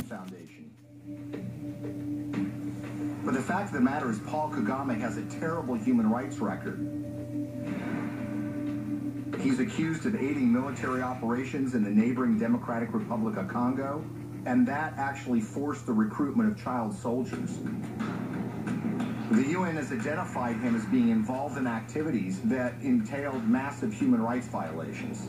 Foundation. But the fact of the matter is Paul Kagame has a terrible human rights record. He's accused of aiding military operations in the neighboring Democratic Republic of Congo, and that actually forced the recruitment of child soldiers. The UN has identified him as being involved in activities that entailed massive human rights violations.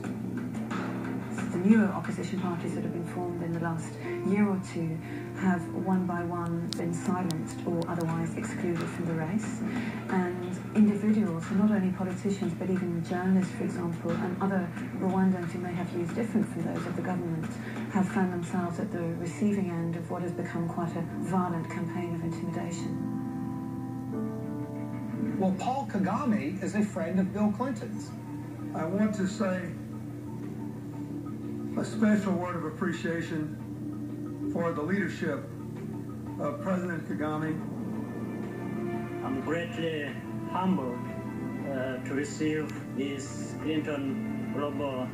The newer opposition parties that have been formed in the last year or two have one by one been silenced or otherwise excluded from the race. And individuals, not only politicians but even journalists, for example, and other Rwandans who may have views different from those of the government, have found themselves at the receiving end of what has become quite a violent campaign of intimidation. Well, Paul Kagame is a friend of Bill Clinton's. I want to say a special word of appreciation for the leadership of President Kagame. I'm greatly humbled to receive this Clinton Global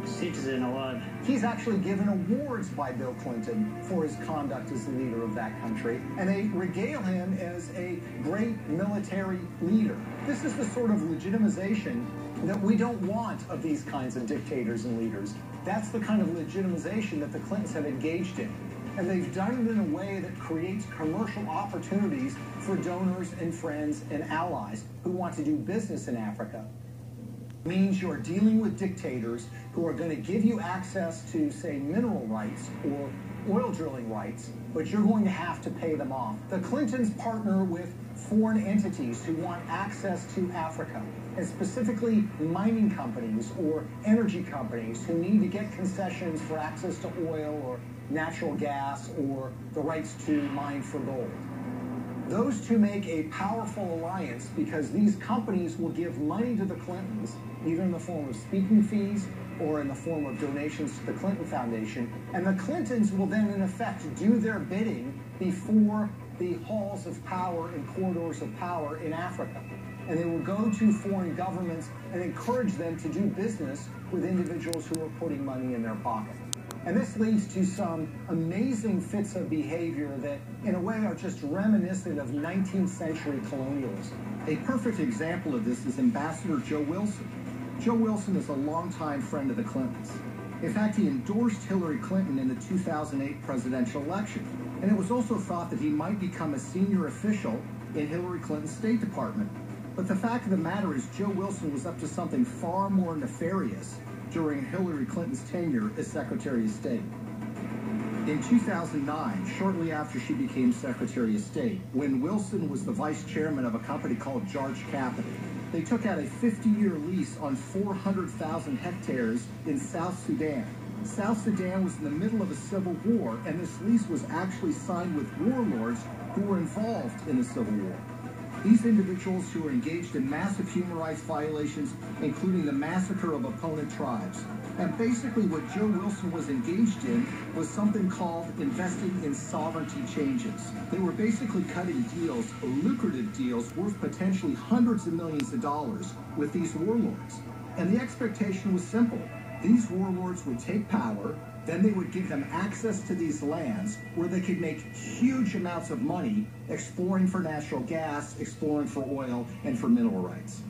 Citizen Award. He's actually given awards by Bill Clinton for his conduct as the leader of that country, and they regale him as a great military leader. This is the sort of legitimization that we don't want of these kinds of dictators and leaders. That's the kind of legitimization that the Clintons have engaged in. And they've done it in a way that creates commercial opportunities for donors and friends and allies who want to do business in Africa. It means you're dealing with dictators who are going to give you access to, say, mineral rights or oil drilling rights, but you're going to have to pay them off. The Clintons partner with foreign entities who want access to Africa, and specifically mining companies or energy companies who need to get concessions for access to oil or natural gas or the rights to mine for gold. Those two make a powerful alliance because these companies will give money to the Clintons, either in the form of speaking fees or in the form of donations to the Clinton Foundation, and the Clintons will then, in effect, do their bidding before the halls of power and corridors of power in Africa. And they will go to foreign governments and encourage them to do business with individuals who are putting money in their pocket. And this leads to some amazing fits of behavior that, in a way, are just reminiscent of 19th century colonialism. A perfect example of this is Ambassador Joe Wilson. Joe Wilson is a longtime friend of the Clintons. In fact, he endorsed Hillary Clinton in the 2008 presidential election, and it was also thought that he might become a senior official in Hillary Clinton's State Department. But the fact of the matter is Joe Wilson was up to something far more nefarious during Hillary Clinton's tenure as Secretary of State. In 2009, shortly after she became Secretary of State, when Wilson was the vice chairman of a company called Jarch Capital, they took out a 50-year lease on 400,000 hectares in South Sudan. South Sudan was in the middle of a civil war, and this lease was actually signed with warlords who were involved in the Civil War. These individuals who were engaged in massive human rights violations, including the massacre of opponent tribes. And basically what Joe Wilson was engaged in was something called investing in sovereignty changes. They were basically cutting deals, lucrative deals, worth potentially hundreds of millions of dollars with these warlords. And the expectation was simple. These warlords would take power, then they would give them access to these lands where they could make huge amounts of money exploring for natural gas, exploring for oil, and for mineral rights.